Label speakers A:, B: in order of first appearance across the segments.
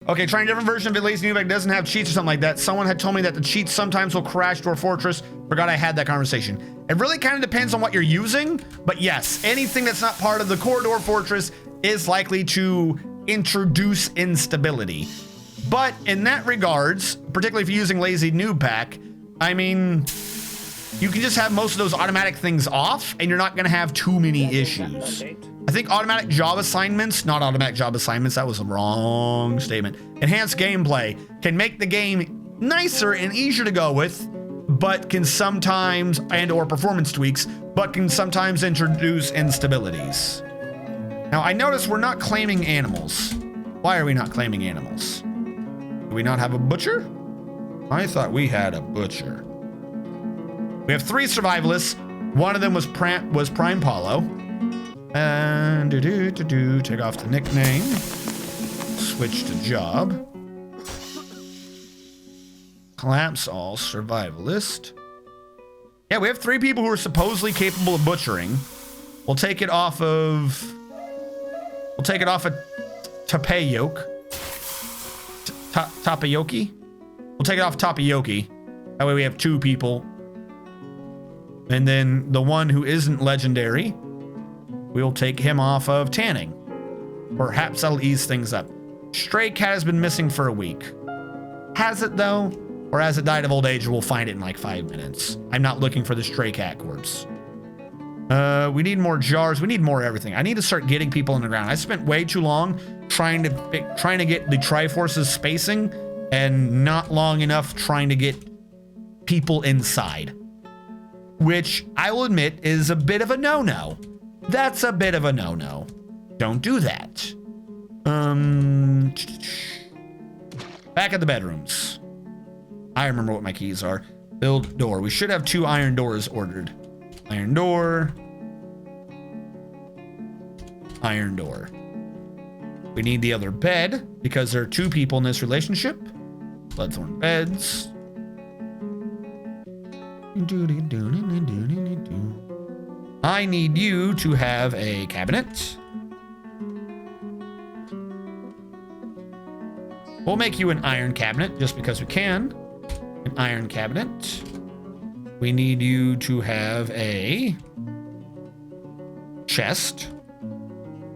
A: Okay, trying a different version of it. Lazy Newb Pack doesn't have cheats or something like that. Someone had told me that the cheats sometimes will crash Dwarf Fortress. Forgot I had that conversation. It really kind of depends on what you're using, but yes, anything that's not part of the core Dwarf Fortress is likely to introduce instability. But in that regards, particularly if you're using Lazy Newb Pack, I mean, you can just have most of those automatic things off and you're not going to have too many issues. I think automatic job assignments, not automatic job assignments, that was a wrong statement. Enhanced gameplay can make the game nicer and easier to go with, but can sometimes, and or performance tweaks, but can sometimes introduce instabilities. Now I notice we're not claiming animals. Why are we not claiming animals? Do we not have a butcher? I thought we had a butcher. We have 3 survivalists. One of them was Prime Paulo. And take off the nickname. Switch to job. Collapse all survivalist. Yeah, we have 3 people who are supposedly capable of butchering. We'll take it off of Tapayoke. Tapayoki? We'll take it off Tapayoki. That way we have 2 people. And then the one who isn't legendary, we'll take him off of tanning. Perhaps that'll ease things up. Stray cat has been missing for a week. Has it though? Or has it died of old age? We'll find it in like 5 minutes. I'm not looking for the stray cat corpse. We need more jars. We need more everything. I need to start getting people in the ground. I spent way too long trying to get the Triforce's spacing and not long enough trying to get people inside, which I will admit is a bit of a no-no. That's a bit of a no-no. Don't do that. Back at the bedrooms. I remember what my keys are. Build door. We should have 2 iron doors ordered. Iron door. Iron door. We need the other bed because there are 2 people in this relationship. Bloodthorn beds. I need you to have a cabinet. We'll make you an iron cabinet just because we can. An iron cabinet. We need you to have a chest.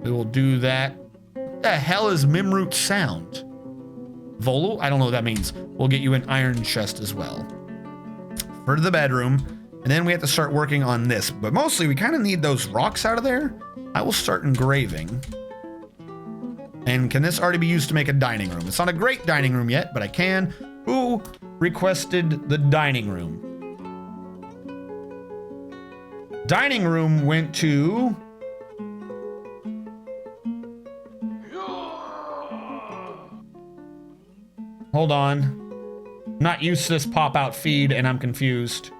A: We will do that. What the hell is Mimroot sound? Volu? I don't know what that means. We'll get you an iron chest as well. For the bedroom. And then we have to start working on this. But mostly we kind of need those rocks out of there. I will start engraving. And can this already be used to make a dining room? It's not a great dining room yet, but I can. Who requested the dining room? Dining room went to... Hold on. Not used to this pop-out feed and I'm confused.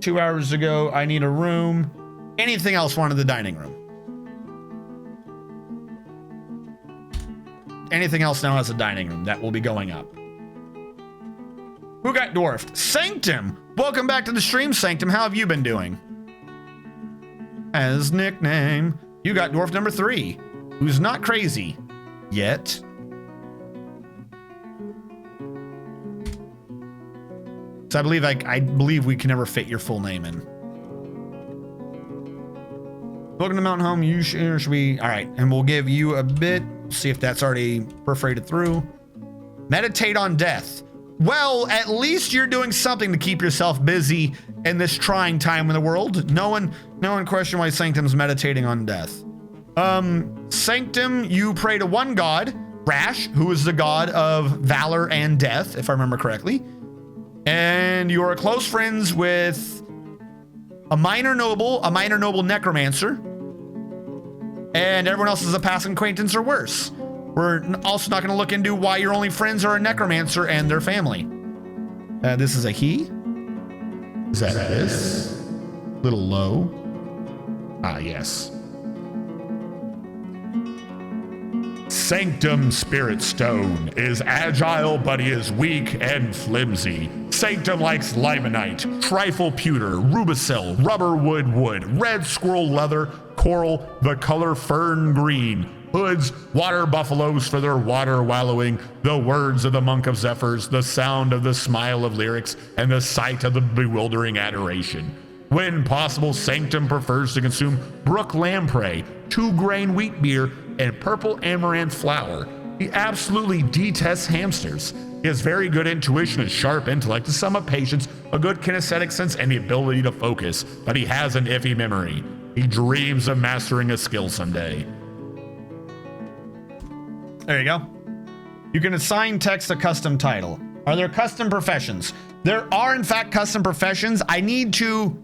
A: 2 hours ago, I need a room. Anything else wanted the dining room? Anything else now has a dining room that will be going up. Who got dwarfed? Sanctum! Welcome back to the stream, Sanctum. How have you been doing? As nickname, you got dwarf number 3, who's not crazy yet. So I believe we can never fit your full name in. Welcome to Mountain Home. You should be all right, and we'll give you a bit. See if that's already perforated through. Meditate on death. Well, at least you're doing something to keep yourself busy in this trying time in the world. No one question why Sanctum's meditating on death. Sanctum, you pray to one god, Rash, who is the god of valor and death, if I remember correctly. And you are close friends with a minor noble necromancer, and everyone else is a passing acquaintance or worse. We're also not going to look into why your only friends are a necromancer and their family. This is a he. Is that this? Little low. Ah, yes. Sanctum Spirit Stone is agile, but he is weak and flimsy. Sanctum likes limonite, trifle pewter, rubicil, rubber wood, red squirrel leather, coral, the color fern green,
B: hoods, water buffaloes for their water wallowing, the words of the monk of zephyrs, the sound of the smile of lyrics, and the sight of the bewildering adoration. When possible, Sanctum prefers to consume brook lamprey, 2-grain wheat beer, and purple amaranth flour. He absolutely detests hamsters. He has very good intuition and sharp intellect, to sum up patience, a good kinesthetic sense, and the ability to focus, but he has an iffy memory. He dreams of mastering a skill someday.
A: There you go. You can assign text a custom title. Are there custom professions? There are, in fact, custom professions. I need to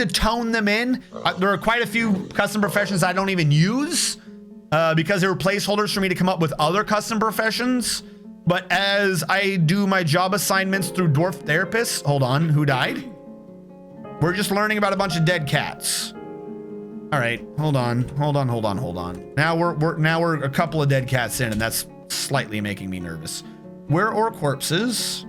A: tone them in. There are quite a few custom professions I don't even use because they were placeholders for me to come up with other custom professions. But as I do my job assignments through Dwarf Therapists, hold on, who died? We're just learning about a bunch of dead cats. All right, hold on. Now we're a couple of dead cats in, and that's slightly making me nervous. Where are corpses?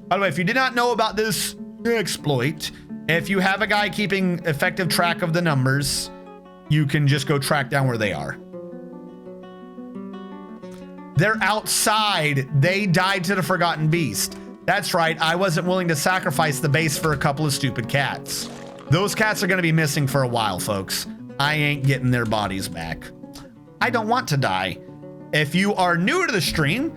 A: By the way, if you did not know about this exploit, if you have a guy keeping effective track of the numbers, you can just go track down where they are. They're outside. They died to the Forgotten Beast. That's right, I wasn't willing to sacrifice the base for a couple of stupid cats. Those cats are gonna be missing for a while, folks. I ain't getting their bodies back. I don't want to die. If you are new to the stream,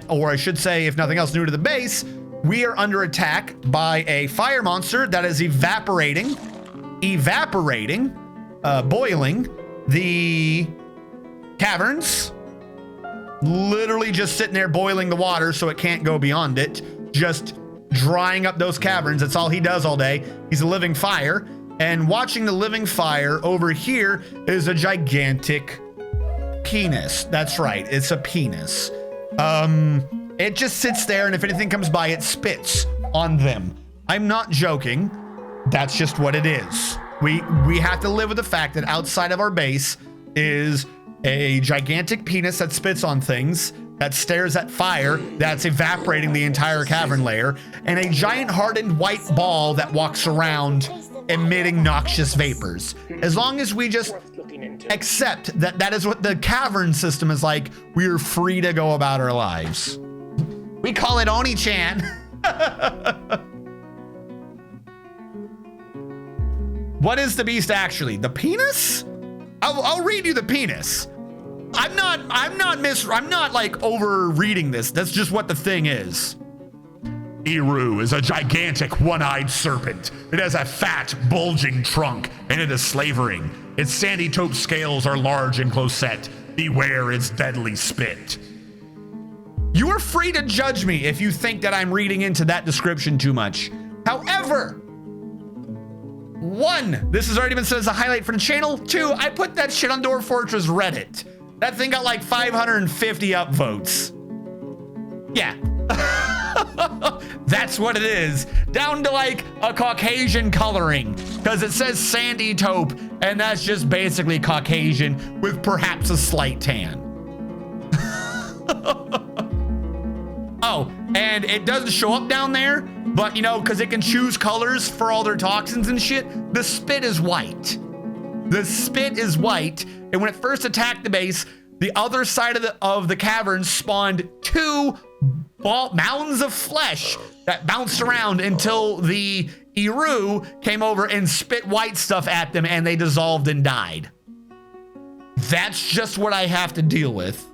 A: or I should say, if nothing else, new to the base, we are under attack by a fire monster that is evaporating, boiling the caverns. Literally just sitting there boiling the water so it can't go beyond it. Just drying up those caverns. That's all he does all day. He's a living fire. And watching the living fire over here is a gigantic penis. That's right, it's a penis. It just sits there, and if anything comes by, it spits on them. I'm not joking. That's just what it is. We have to live with the fact that outside of our base is a gigantic penis that spits on things, that stares at fire, that's evaporating the entire cavern layer, and a giant hardened white ball that walks around emitting noxious vapors. As long as we just accept that that is what the cavern system is like, we are free to go about our lives. We call it Oni-chan. What is the beast actually? The penis? I'll read you the penis. I'm not like over reading this. That's just what the thing is.
B: Eru is a gigantic one-eyed serpent. It has a fat, bulging trunk, and it is slavering. Its sandy taupe scales are large and close set. Beware its deadly spit.
A: You are free to judge me if you think that I'm reading into that description too much. However, 1, this has already been said as a highlight for the channel. 2, I put that shit on Dwarf Fortress Reddit. That thing got like 550 upvotes. Yeah. That's what it is. Down to like a Caucasian coloring, because it says sandy taupe, and that's just basically Caucasian with perhaps a slight tan. Oh, and it doesn't show up down there, but you know, because it can choose colors for all their toxins and shit, the spit is white. The spit is white, and when it first attacked the base, the other side of the cavern spawned 2 mounds of flesh that bounced around until the Eru came over and spit white stuff at them, and they dissolved and died. That's just what I have to deal with.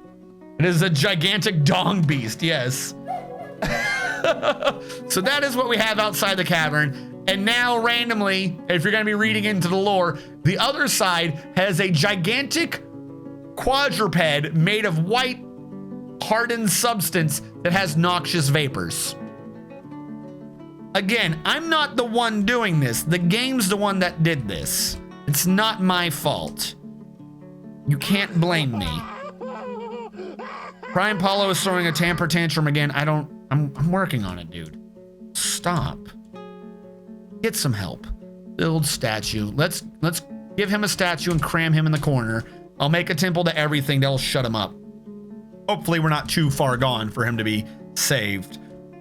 A: It is a gigantic dong beast, yes. So that is what we have outside the cavern. And now randomly, if you're gonna be reading into the lore, the other side has a gigantic quadruped made of white hardened substance that has noxious vapors. Again, I'm not the one doing this. The game's the one that did this. It's not my fault. You can't blame me. Prime Paulo is throwing a temper tantrum again. I'm working on it, dude. Stop. Get some help. Build statue. Let's give him a statue and cram him in the corner. I'll make a temple to everything that'll shut him up. Hopefully we're not too far gone for him to be saved.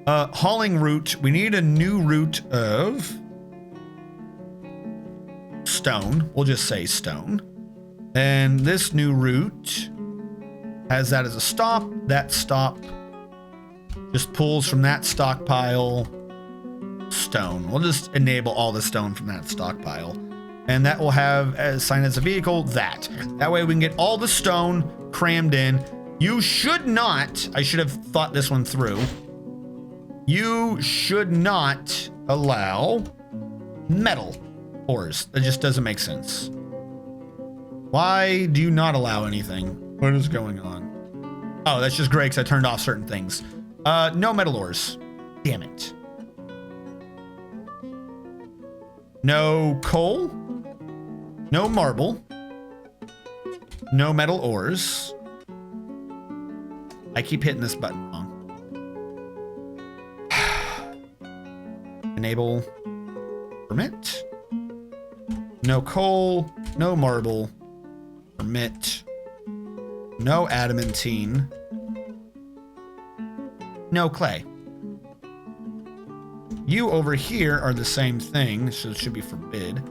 A: Hauling route. We need a new route of stone. We'll just say stone. And this new route has that as a stop. That stop just pulls from that stockpile stone. We'll just enable all the stone from that stockpile. And that will have as sign as a vehicle that. That way we can get all the stone crammed in. You should not, I should have thought this one through. You should not allow metal ores. That just doesn't make sense. Why do you not allow anything? What is going on? Oh, that's just great because I turned off certain things. No metal ores. Damn it. No coal. No marble. No metal ores. I keep hitting this button wrong. Enable permit. No coal. No marble. Permit. No adamantine. No clay. You over here are the same thing, so it should be forbid.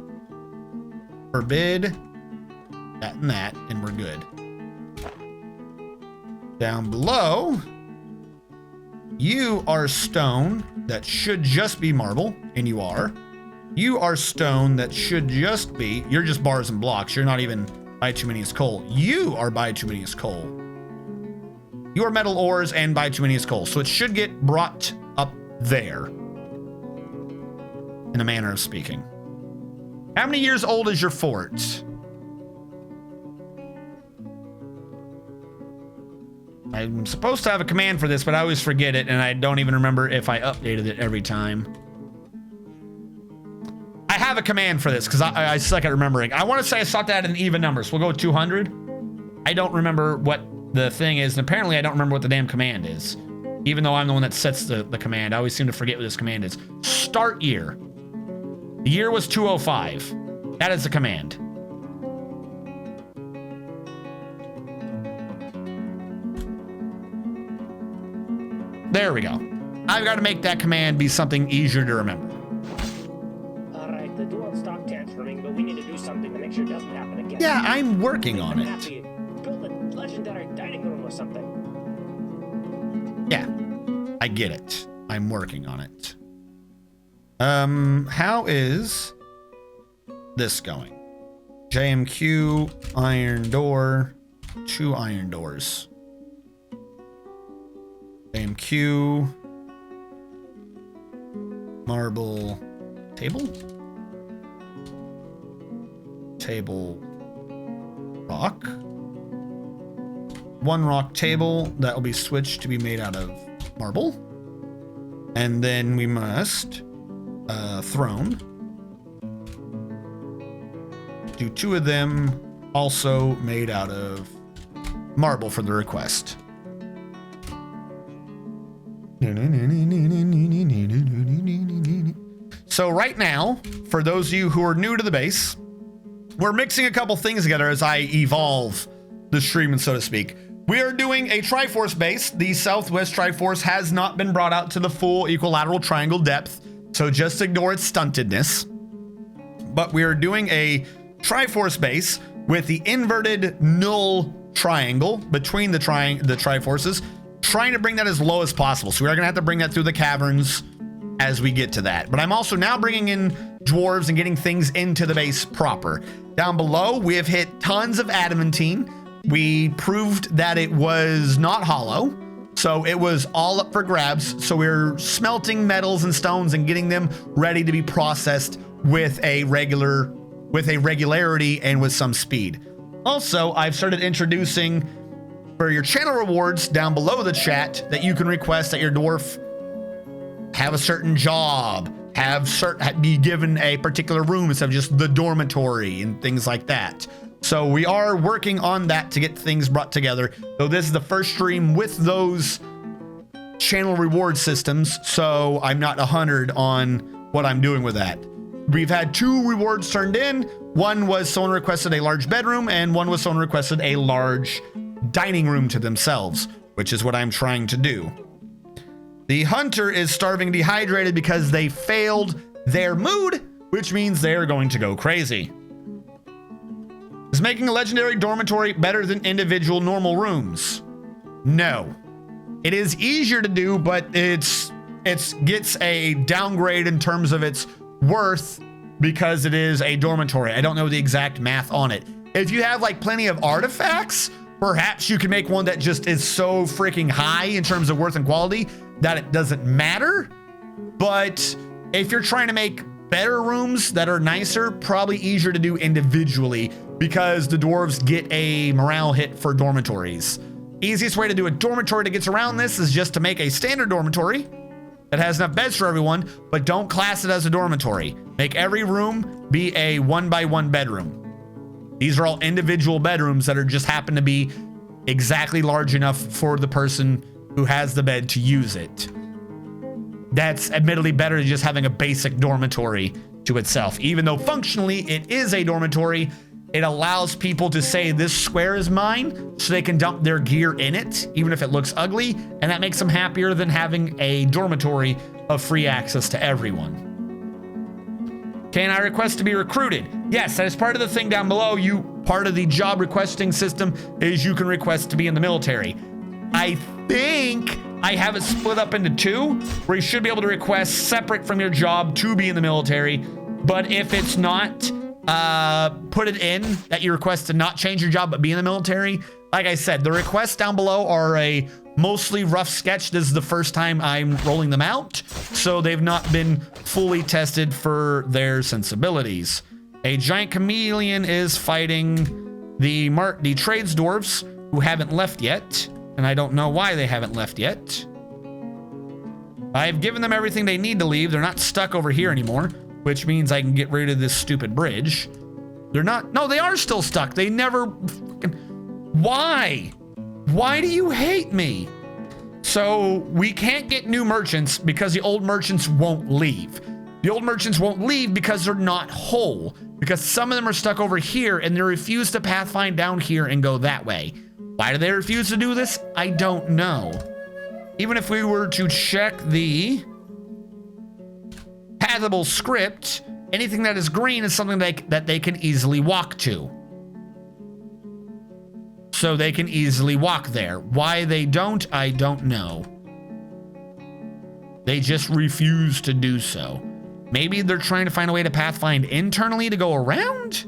A: Forbid that and we're good. Down below, you are stone that should just be marble, and you are. You are stone that should just be, you're just bars and blocks. You're not even bituminous coal. You are bituminous coal. You are metal ores and bituminous coal. So it should get brought up there, in a manner of speaking. How many years old is your fort? I'm supposed to have a command for this, but I always forget it, and I don't even remember if I updated it every time. I have a command for this because I suck at remembering. I want to say I stopped at an even number, so we'll go with 200. I don't remember what the thing is, and apparently I don't remember what the damn command is. Even though I'm the one that sets the command, I always seem to forget what this command is. Start year. The year was 205. That is the command. There we go. I've got to make that command be something easier to remember.
C: All right, the dual stock transferring, but we need to do something to make sure it doesn't happen again.
A: Yeah, I'm working on it.
C: Build a legendary dining room or something.
A: Yeah, I get it. I'm working on it. How is this going? JMQ, iron door, 2 iron doors. JMQ, marble table, table rock, 1 rock table that will be switched to be made out of marble, and then we must throne. Do 2 of them also made out of marble for the request. So right now, for those of you who are new to the base, we're mixing a couple things together as I evolve the stream, and so to speak. We are doing a Triforce base. The Southwest Triforce has not been brought out to the full equilateral triangle depth, so just ignore its stuntedness. But we are doing a Triforce base with the inverted null triangle between the Triforces, trying to bring that as low as possible. So we are going to have to bring that through the caverns as we get to that. But I'm also now bringing in dwarves and getting things into the base proper. Down below, we have hit tons of adamantine. We proved that it was not hollow, so it was all up for grabs. So we're smelting metals and stones and getting them ready to be processed with a regularity and with some speed. Also, I've started introducing for your channel rewards down below the chat that you can request that your dwarf have a certain job, be given a particular room instead of just the dormitory and things like that. So we are working on that to get things brought together. So this is the first stream with those channel reward systems, so I'm not 100 on what I'm doing with that. We've had 2 rewards turned in. One was someone requested a large bedroom, and one was someone requested a large dining room to themselves, which is what I'm trying to do. The hunter is starving dehydrated because they failed their mood, which means they're going to go crazy. Is making a legendary dormitory better than individual normal rooms? No. It is easier to do, but it gets a downgrade in terms of its worth because it is a dormitory. I don't know the exact math on it. If you have like plenty of artifacts, perhaps you can make one that just is so freaking high in terms of worth and quality that it doesn't matter. But if you're trying to make better rooms that are nicer, probably easier to do individually because the dwarves get a morale hit for dormitories. Easiest way to do a dormitory that gets around this is just to make a standard dormitory that has enough beds for everyone, but don't class it as a dormitory. Make every room be a 1x1 bedroom. These are all individual bedrooms that are just happen to be exactly large enough for the person who has the bed to use it. That's admittedly better than just having a basic dormitory to itself. Even though functionally it is a dormitory, it allows people to say this square is mine so they can dump their gear in it, even if it looks ugly, and that makes them happier than having a dormitory of free access to everyone. Can I request to be recruited? Yes, that is part of the thing down below. Part of the job requesting system is you can request to be in the military. I think I have it split up into two, where you should be able to request separate from your job to be in the military. But if it's not, put it in that you request to not change your job but be in the military. Like I said, the requests down below are a mostly rough sketch. This is the first time I'm rolling them out, so they've not been fully tested for their sensibilities. A giant chameleon is fighting the trades dwarfs who haven't left yet, and I don't know why they haven't left yet. I've given them everything they need to leave. They're not stuck over here anymore, which means I can get rid of this stupid bridge. They're not. No, they are still stuck. They never. Why? Why do you hate me? So we can't get new merchants because the old merchants won't leave. The old merchants won't leave because they're not whole. Because some of them are stuck over here and they refuse to pathfind down here and go that way. Why do they refuse to do this? I don't know. Even if we were to check the pathable script, anything that is green is something that they can easily walk to. So they can easily walk there. Why they don't, I don't know. They just refuse to do so. Maybe they're trying to find a way to pathfind internally to go around?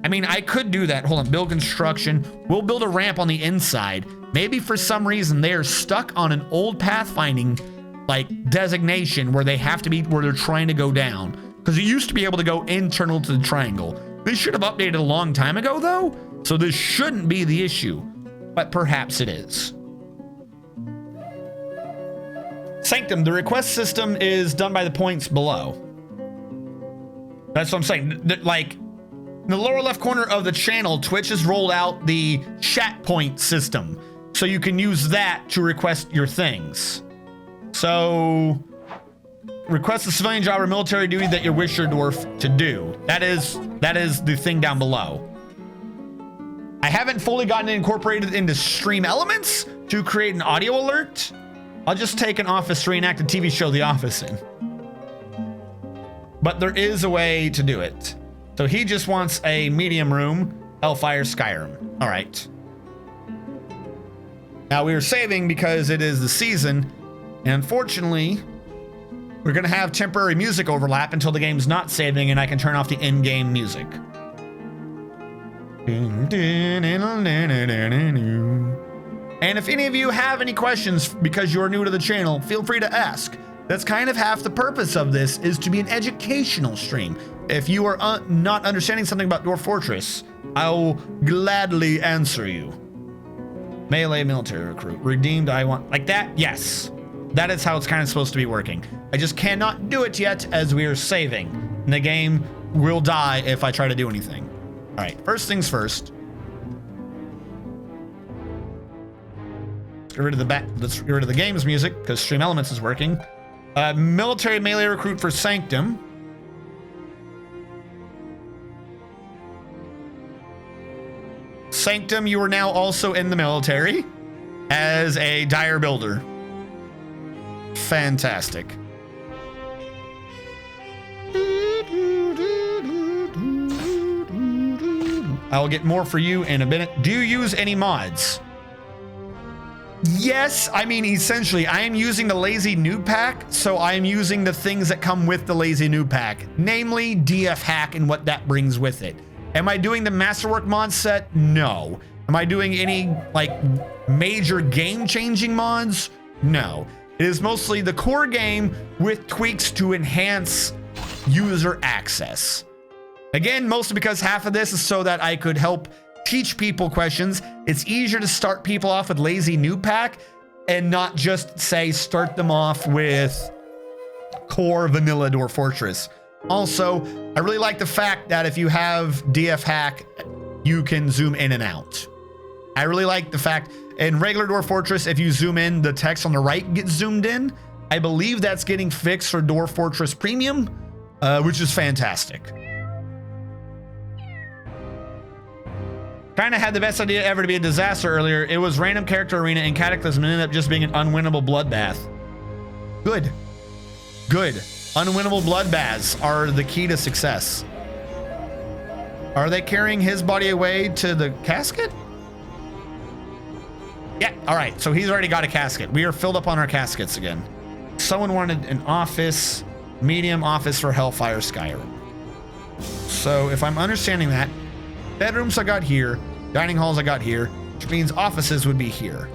A: I mean, I could do that. Hold on, build construction. We'll build a ramp on the inside. Maybe for some reason they are stuck on an old pathfinding like designation where they have to be, where they're trying to go down. Because you used to be able to go internal to the triangle. This should have updated a long time ago though. So this shouldn't be the issue, but perhaps it is. Sanctum, the request system is done by the points below. That's what I'm saying. Like, in the lower left corner of the channel, Twitch has rolled out the chat point system. So you can use that to request your things. So, request a civilian job or military duty that you wish your dwarf to do. That is the thing down below. I haven't fully gotten it incorporated into stream elements to create an audio alert. I'll just take an office reenacted TV show The Office in. But there is a way to do it. So he just wants a medium room, Hellfire Skyrim. All right. Now we are saving because it is the season. And unfortunately, we're going to have temporary music overlap until the game's not saving and I can turn off the in-game music. And if any of you have any questions because you're new to the channel, feel free to ask. That's kind of half the purpose of this, is to be an educational stream. If you are not understanding something about Dwarf Fortress, I'll gladly answer you. Melee military recruit. Redeemed I want. Like that? Yes. That is how it's kind of supposed to be working. I just cannot do it yet as we are saving. And the game will die if I try to do anything. All right, first things first. Let's get rid of the game's music because Stream Elements is working. Military melee recruit for Sanctum. Sanctum, you are now also in the military as a dire builder. Fantastic. I'll get more for you in a minute. Do you use any mods? Yes, I mean, essentially, I am using the Lazy Newb Pack, so I am using the things that come with the Lazy Newb Pack, namely DF Hack and what that brings with it. Am I doing the Masterwork mod set? No. Am I doing any, like, major game-changing mods? No. It is mostly the core game with tweaks to enhance user access. Again, mostly because half of this is so that I could help teach people questions. It's easier to start people off with Lazy Newb Pack and not just say start them off with core vanilla Dwarf Fortress. Also, I really like the fact that if you have DF Hack, you can zoom in and out. I really like the fact in regular Dwarf Fortress, if you zoom in, the text on the right gets zoomed in. I believe that's getting fixed for Dwarf Fortress Premium, which is fantastic. Kind of had the best idea ever to be a disaster earlier. It was random character arena and Cataclysm and ended up just being an unwinnable bloodbath. Good. Good. Unwinnable bloodbaths are the key to success. Are they carrying his body away to the casket? Yeah, all right, so he's already got a casket. We are filled up on our caskets again. Someone wanted an office, medium office for Hellfire Skyrim. So if I'm understanding that, bedrooms I got here, dining halls I got here, which means offices would be here.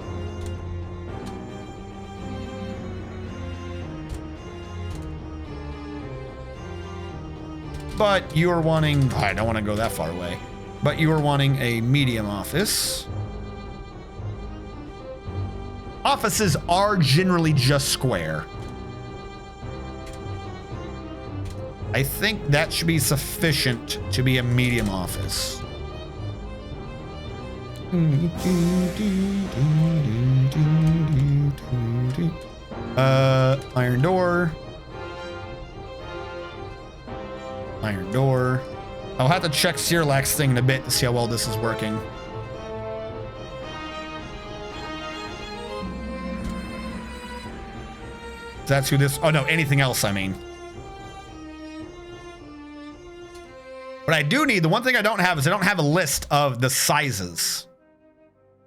A: But you are wanting, I don't want to go that far away, but you are wanting a medium office. Offices are generally just square. I think that should be sufficient to be a medium office. Iron door. Iron door. I'll have to check Searlax's thing in a bit to see how well this is working. That's who this, oh no, anything else, I mean. What I do need, the one thing I don't have is I don't have a list of the sizes.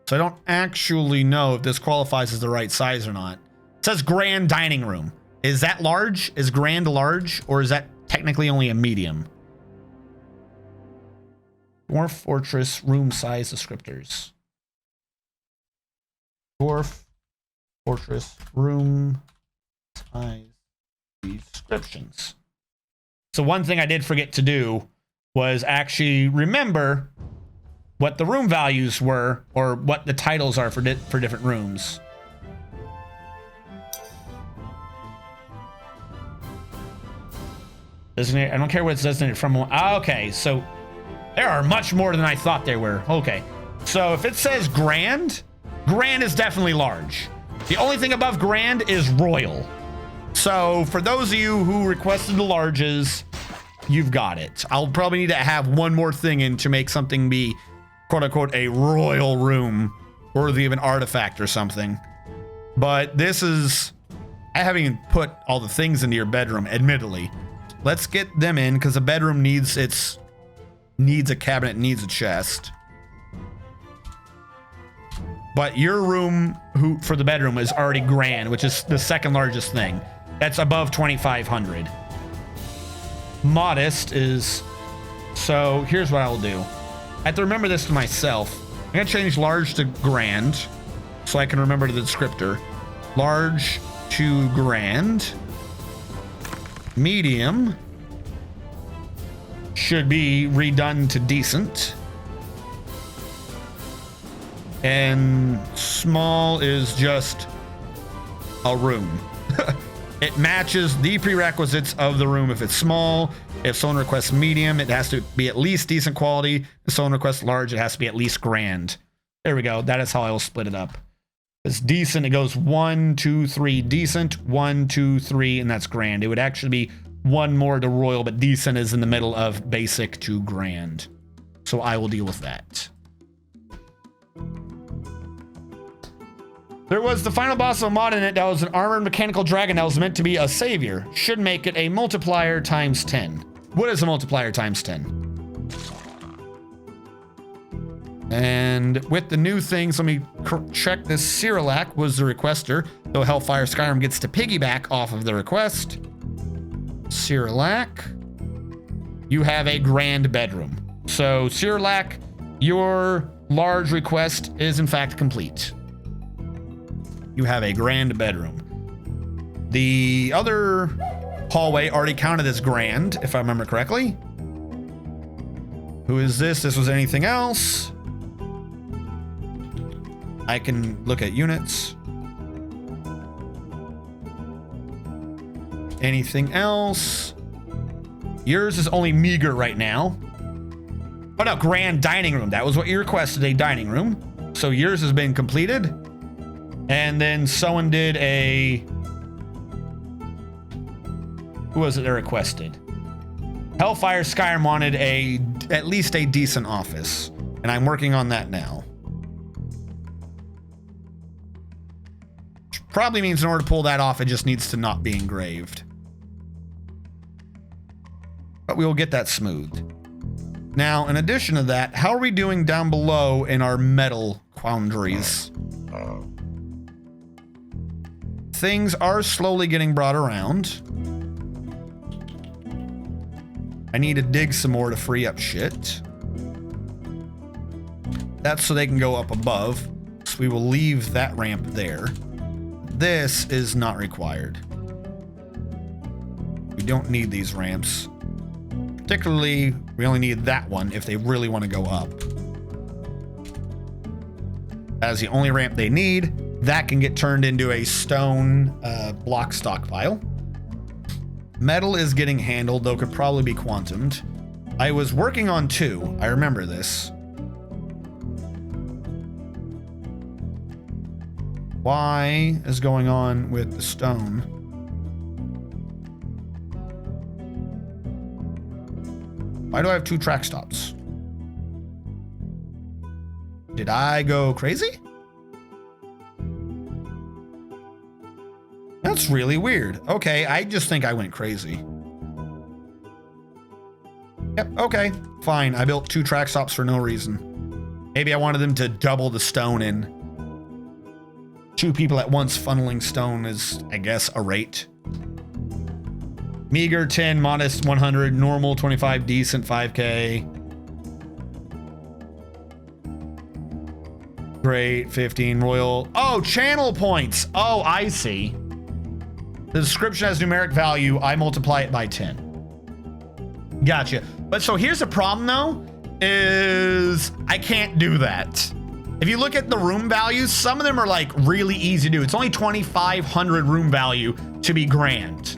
A: So I don't actually know if this qualifies as the right size or not. It says grand dining room. Is that large? Is grand large? Or is that technically only a medium? Dwarf Fortress room size descriptors. Dwarf Fortress room size descriptions. So one thing I did forget to do was actually remember what the room values were, or what the titles are for different rooms. Designate, I don't care what it's designated from. Okay, so there are much more than I thought there were. Okay, so if it says grand, grand is definitely large. The only thing above grand is royal. So for those of you who requested the larges, you've got it. I'll probably need to have one more thing in to make something be quote unquote a royal room worthy of an artifact or something. But this is, I haven't even put all the things into your bedroom, admittedly. Let's get them in because the bedroom needs a cabinet, needs a chest. But your room for the bedroom is already grand, which is the second largest thing. That's above 2,500. Modest is, so here's what I'll do. I have to remember this to myself. I'm gonna change large to grand so I can remember the descriptor. Large to grand. Medium should be redone to decent. And small is just a room. It matches the prerequisites of the room. If it's small, if someone requests medium, it has to be at least decent quality. If someone requests large, it has to be at least grand. There we go. That is how I will split it up. If it's decent, it goes 1, 2, 3, decent, 1, 2, 3, and that's grand. It would actually be one more to royal, but decent is in the middle of basic to grand. So I will deal with that. There was the final boss of a mod in it that was an armored mechanical dragon that was meant to be a savior. Should make it a multiplier times 10. What is a multiplier times 10? And with the new things, let me check this. Cyrilak was the requester, though Hellfire Skyrim gets to piggyback off of the request. Cyrilak, you have a grand bedroom. So Cyrilak, your large request is in fact complete. You have a grand bedroom. The other hallway already counted as grand, if I remember correctly. Who is this? This was anything else? I can look at units. Anything else? Yours is only meager right now. Oh no, grand dining room. That was what you requested, a dining room. So yours has been completed. And then someone did a... Who was it that requested? Hellfire Skyrim wanted at least a decent office. And I'm working on that now. Which probably means in order to pull that off, it just needs to not be engraved. But we will get that smoothed. Now, in addition to that, how are we doing down below in our metal foundries? Things are slowly getting brought around. I need to dig some more to free up shit. That's so they can go up above. So we will leave that ramp there. This is not required. We don't need these ramps. Particularly, we only need that one if they really want to go up. As the only ramp they need, that can get turned into a stone block stockpile. Metal is getting handled, though could probably be quantumed. I was working on 2. I remember this. Why is going on with the stone? Why do I have 2 track stops? Did I go crazy? That's really weird. Okay, I just think I went crazy. Yep, okay, fine. I built 2 track stops for no reason. Maybe I wanted them to double the stone in. 2 people at once funneling stone is, I guess, a rate. Meager 10, modest 100, normal 25, decent 5K. Great 15, royal. Oh, channel points. Oh, I see. The description has numeric value. I multiply it by 10. Gotcha. But so here's the problem though, is I can't do that. If you look at the room values, some of them are like really easy to do. It's only 2,500 room value to be grand.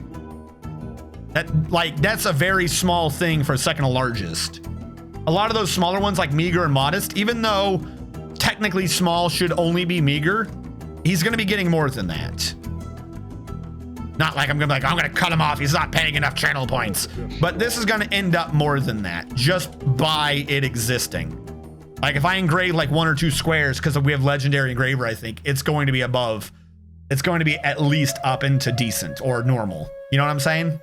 A: That's a very small thing for second largest. A lot of those smaller ones like meager and modest, even though technically small should only be meager, he's gonna be getting more than that. Not like I'm gonna cut him off. He's not paying enough channel points. But this is gonna end up more than that just by it existing. Like if I engrave like 1 or 2 squares because we have legendary engraver, I think it's going to be above. It's going to be at least up into decent or normal. You know what I'm saying?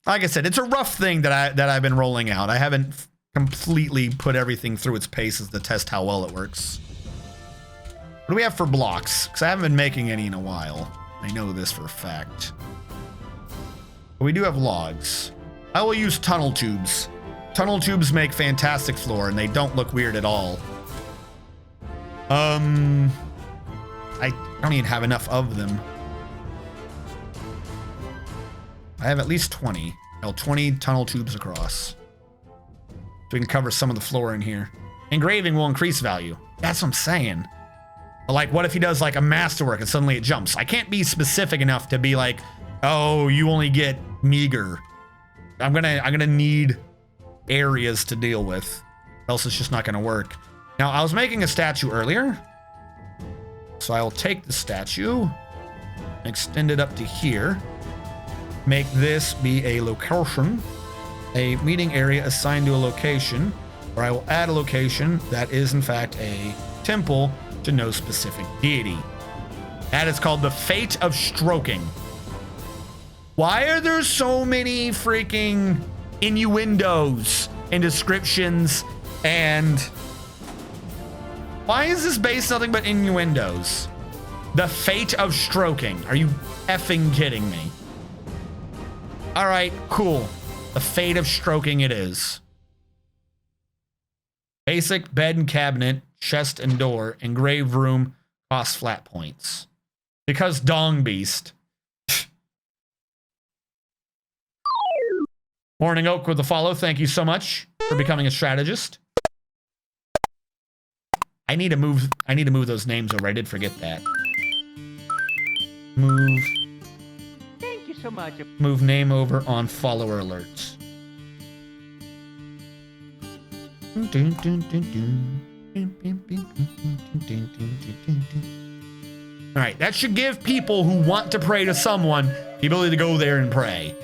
A: Like I said, it's a rough thing that I've been rolling out. I haven't completely put everything through its paces to test how well it works. What do we have for blocks? Because I haven't been making any in a while. I know this for a fact. But we do have logs. I will use tunnel tubes. Tunnel tubes make fantastic floor, and they don't look weird at all. I don't even have enough of them. I have at least 20. 20 tunnel tubes across. So we can cover some of the floor in here. Engraving will increase value. That's what I'm saying. But like, what if he does like a masterwork and suddenly it jumps? I can't be specific enough to be like, oh, you only get meager. I'm gonna need areas to deal with, else it's just not gonna work. Now, I was making a statue earlier, so I will take the statue, extend it up to here, make this be a location, a meeting area assigned to a location, or I will add a location that is in fact a temple to no specific deity. That is called the Fate of Stroking. Why are there so many freaking innuendos and descriptions And why is this base nothing but innuendos? The fate of stroking. Are you effing kidding me? All right, cool. The fate of stroking it is. Basic bed and cabinet, chest and door, engraved room, cost flat points. Because Dong Beast. Morning Oak with the follow. Thank you so much for becoming a strategist. I need to move those names over. I did forget that. Move.
D: Thank you so much.
A: Move name over on follower alerts. All right, that should give people who want to pray to someone the ability to go there and pray.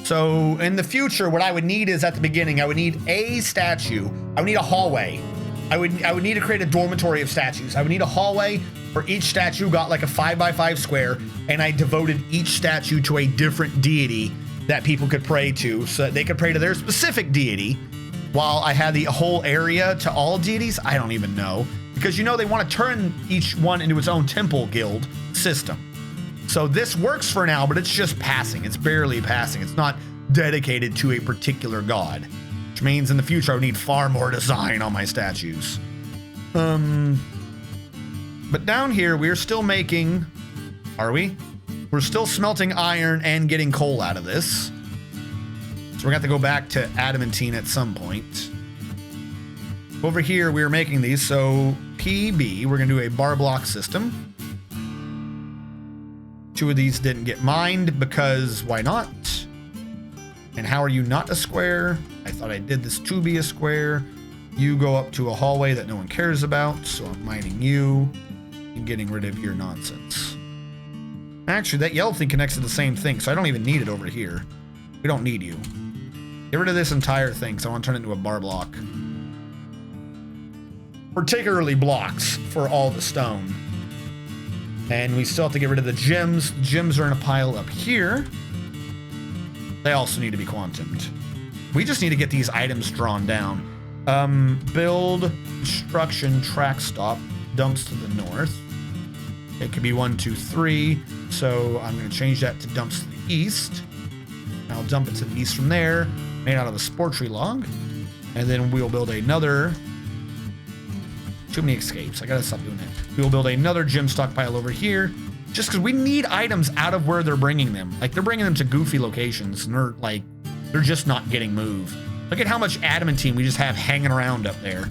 A: So in the future, what I would need is at the beginning, I would need a statue. I would need a hallway. I would need to create a dormitory of statues. I would need a hallway where each statue got like a 5x5 square, and I devoted each statue to a different deity that people could pray to, so that they could pray to their specific deity, while I had the whole area to all deities. I don't even know, because you know they want to turn each one into its own temple guild system. So this works for now, but it's just passing. It's barely passing. It's not dedicated to a particular god, which means in the future I would need far more design on my statues. But down here we're still making, are we? We're still smelting iron and getting coal out of this. So we're gonna have to go back to adamantine at some point. Over here we were making these, so PB, we're gonna do a bar block system. 2 of these didn't get mined because why not? And how are you not a square? I thought I did this to be a square. You go up to a hallway that no one cares about, so I'm mining you and getting rid of your nonsense. Actually, that yellow thing connects to the same thing, so I don't even need it over here. We don't need you. Get rid of this entire thing, so I want to turn it into a bar block. Particularly blocks for all the stone. And we still have to get rid of the gems. The gems are in a pile up here. They also need to be quantumed. We just need to get these items drawn down. Build, construction, track stop, dumps to the north. It could be 1, 2, 3. So I'm going to change that to dumps to the east. I'll dump it to the east from there, made out of a sportree log. And then we'll build another. Too many escapes. I gotta stop doing that. We will build another gem stockpile over here, just because we need items out of where they're bringing them. Like, they're bringing them to goofy locations, and they're just not getting moved. Look at how much adamantine we just have hanging around up there.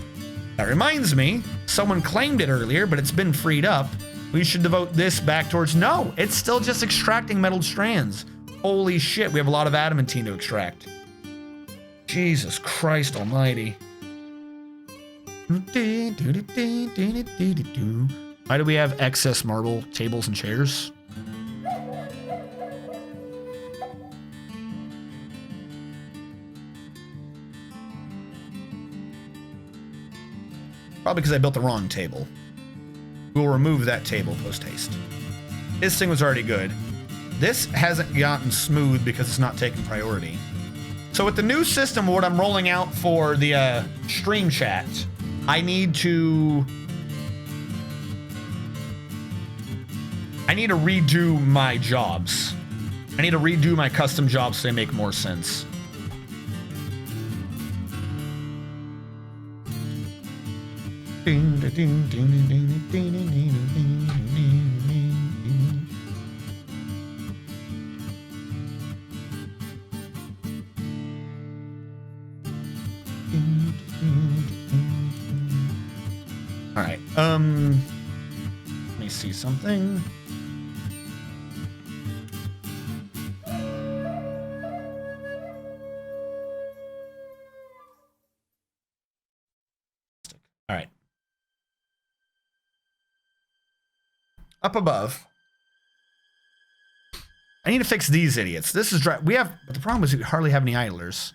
A: That reminds me, someone claimed it earlier, but it's been freed up. We should devote this back towards, no, it's still just extracting metal strands. Holy shit, we have a lot of adamantine to extract. Jesus Christ almighty. Why do we have excess marble tables and chairs? Probably because I built the wrong table. We'll remove that table post-haste. This thing was already good. This hasn't gotten smooth because it's not taking priority. So with the new system, what I'm rolling out for the stream chat, I need to redo my jobs. I need to redo my custom jobs so they make more sense. All right. Let me see something. All right. Up above. I need to fix these idiots. This is dry. But the problem is we hardly have any idlers.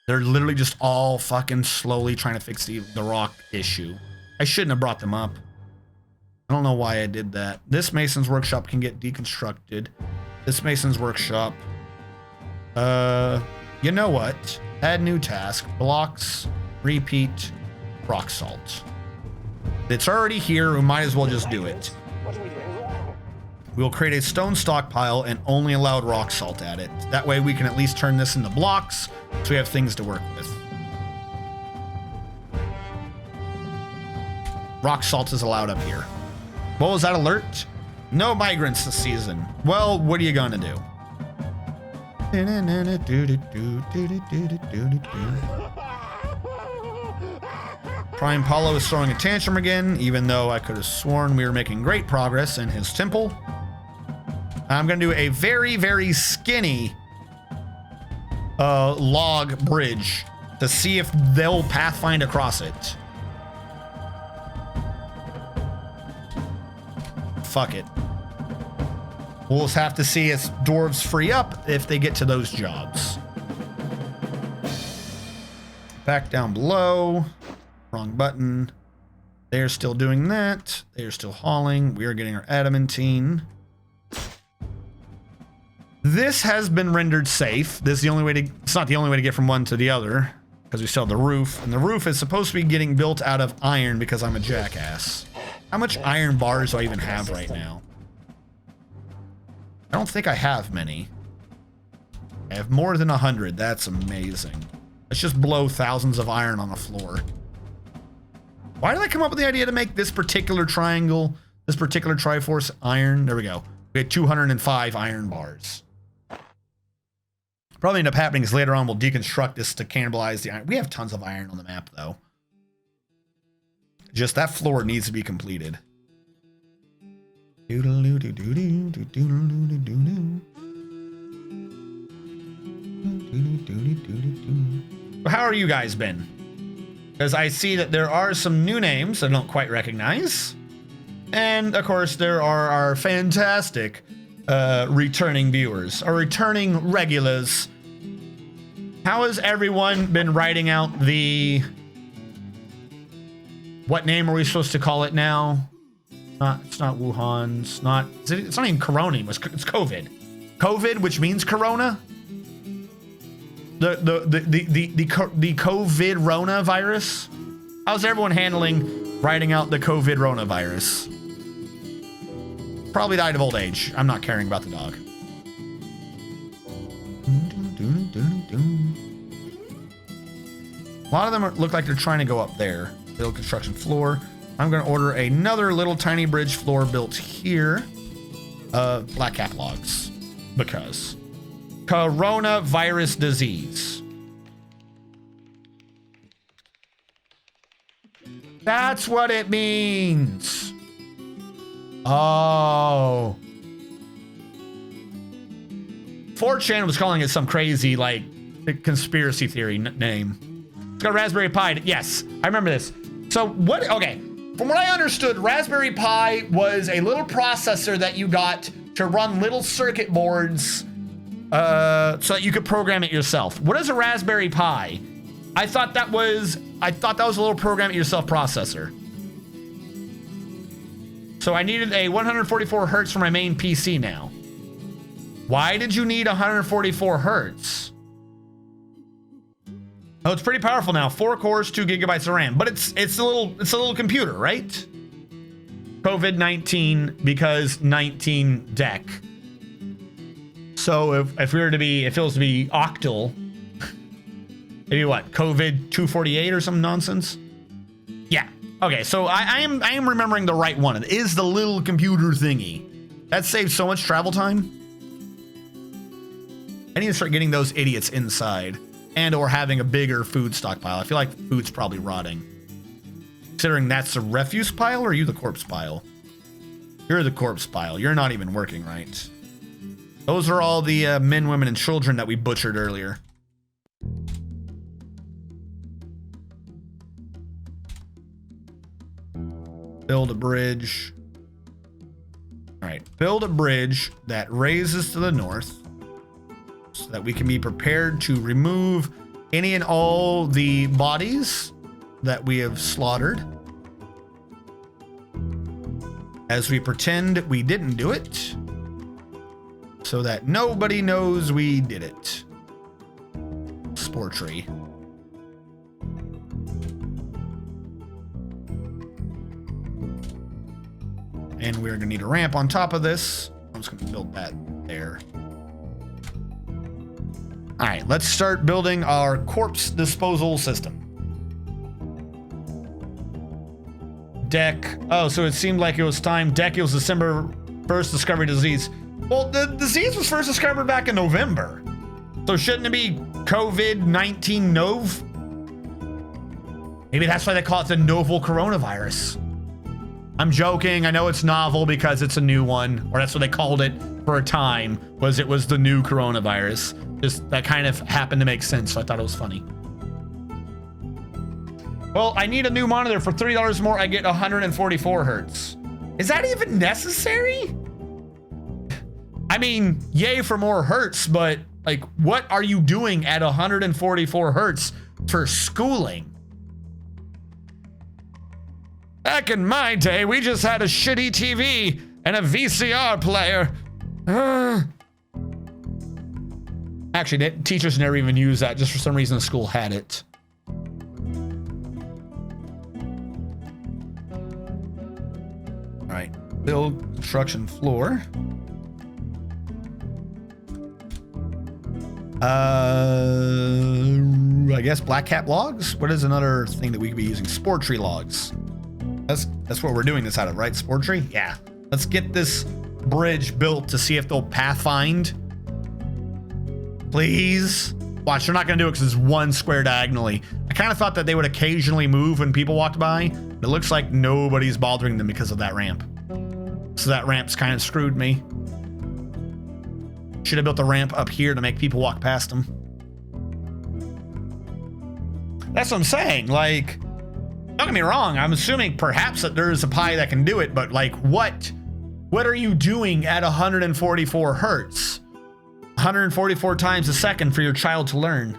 A: They're literally just all fucking slowly trying to fix the rock issue. I shouldn't have brought them up. I don't know why I did that. This Mason's Workshop can get deconstructed. This Mason's Workshop You know what? Add new task. Blocks. Repeat. Rock salt. It's already here. We might as well just do it.
C: What are we doing wrong?
A: We'll create a stone stockpile and only allow rock salt at it. That way we can at least turn this into blocks so we have things to work with. Rock salt is allowed up here. What was that alert? No migrants this season. Well, what are you gonna do? Prime Paulo is throwing a tantrum again, even though I could have sworn we were making great progress in his temple. I'm gonna do a very, very skinny log bridge to see if they'll pathfind across it. Fuck it. We'll just have to see as dwarves free up if they get to those jobs. Back down below. Wrong button. They're still doing that. They're still hauling. We are getting our adamantine. This has been rendered safe. This is the only way to, it's not the only way to get from one to the other, because we still have the roof. And the roof is supposed to be getting built out of iron because I'm a jackass. How much iron bars do I even have right now? I don't think I have many. I have more than 100. That's amazing. Let's just blow thousands of iron on the floor. Why did I come up with the idea to make this particular triangle, this particular Triforce iron? There we go. We had 205 iron bars. Probably end up happening is later on we'll deconstruct this to cannibalize the iron. We have tons of iron on the map though. Just that floor needs to be completed. How are you guys been? Because I see that there are some new names I don't quite recognize. And of course there are our fantastic returning viewers, our returning regulars. How has everyone been writing out the... What name are we supposed to call it now? It's not Wuhan. It's not even Corona. It's COVID. COVID, which means Corona. The COVID Rona virus. How's everyone handling writing out the COVID Rona virus? Probably died of old age. I'm not caring about the dog. A lot of them look like they're trying to go up there. Build construction floor. I'm going to order another little tiny bridge floor built here. Black cap logs. Because. Coronavirus disease. That's what it means. Oh. 4chan was calling it some crazy, like, conspiracy theory name. It's got Raspberry Pi. Yes, I remember this. So what, okay. From what I understood, Raspberry Pi was a little processor that you got to run little circuit boards so that you could program it yourself. What is a Raspberry Pi? I thought that was a little program it yourself processor. So I needed a 144 hertz for my main PC now. Why did you need 144 hertz? Oh, it's pretty powerful now. 4 cores, 2 gigabytes of RAM, but it's a little computer, right? COVID-19 because 19 deck. So if we were to be, if it was to be octal, maybe what, COVID 248 or some nonsense? Yeah. Okay, so I am remembering the right one. It is the little computer thingy. That saves so much travel time. I need to start getting those idiots inside. And or having a bigger food stockpile. I feel like food's probably rotting. Considering that's the refuse pile, or are you the corpse pile? You're the corpse pile. You're not even working right. Those are all the men, women, and children that we butchered earlier. Build a bridge. All right, build a bridge that raises to the north, so that we can be prepared to remove any and all the bodies that we have slaughtered, as we pretend we didn't do it, so that nobody knows we did it. spore tree. And we're gonna need a ramp on top of this. I'm just gonna build that there. All right, let's start building our corpse disposal system. Deck. Oh, so it seemed like it was time. Deck, it was December 1st, discovery disease. Well, the disease was first discovered back in November. So shouldn't it be COVID-19 Nov? Maybe that's why they call it the novel coronavirus. I'm joking. I know it's novel because it's a new one, or that's what they called it for a time, was it was the new coronavirus. Just that kind of happened to make sense, so I thought it was funny. Well, I need a new monitor. For $30 more, I get 144 hertz. Is that even necessary? I mean, yay for more hertz, but like, what are you doing at 144 hertz for schooling? Back in my day, we just had a shitty TV and a VCR player. Actually, teachers never even used that. Just for some reason, the school had it. All right, build construction floor. I guess black cat logs. What is another thing that we could be using? Spore tree logs. That's what we're doing this out of, right? Spore tree? Yeah. Let's get this bridge built to see if they'll pathfind. Please. Watch, they're not gonna do it because it's one square diagonally. I kind of thought that they would occasionally move when people walked by. But it looks like nobody's bothering them because of that ramp. So that ramp's kind of screwed me. Should have built the ramp up here to make people walk past them. That's what I'm saying. Like, don't get me wrong. I'm assuming perhaps that there's a pie that can do it, but like, what are you doing at 144 hertz? 144 times a second for your child to learn.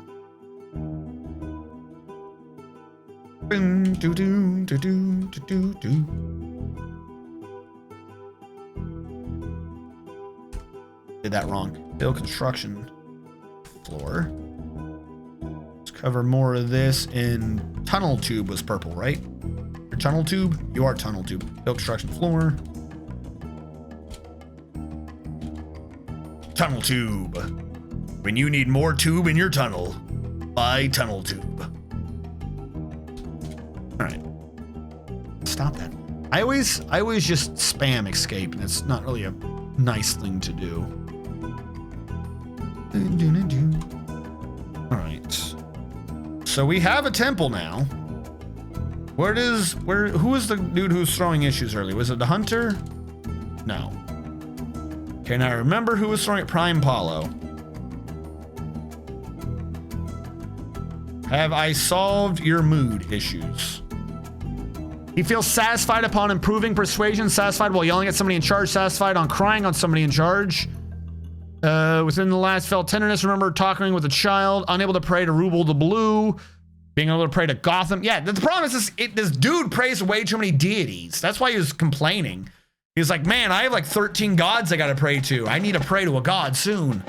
A: Did that wrong. Build construction floor. Let's cover more of this in tunnel tube was purple, right? Your tunnel tube? You are tunnel tube. Build construction floor. Tunnel tube. When you need more tube in your tunnel, buy tunnel tube. All right. Stop that. I always just spam escape, and it's not really a nice thing to do. All right. So we have a temple now. Who is the dude who's throwing issues early? Was it the hunter? No. Okay, now I remember who was throwing it. Prime Paulo. Have I solved your mood issues? He feels satisfied upon improving persuasion, satisfied while yelling at somebody in charge, satisfied on crying on somebody in charge. Within the last felt tenderness, remember talking with a child, unable to pray to Rubel the Blue, being able to pray to Gotham. Yeah, the problem is this dude prays way too many deities. That's why he was complaining. He was like, man, I have like 13 gods I gotta pray to. I need to pray to a god soon.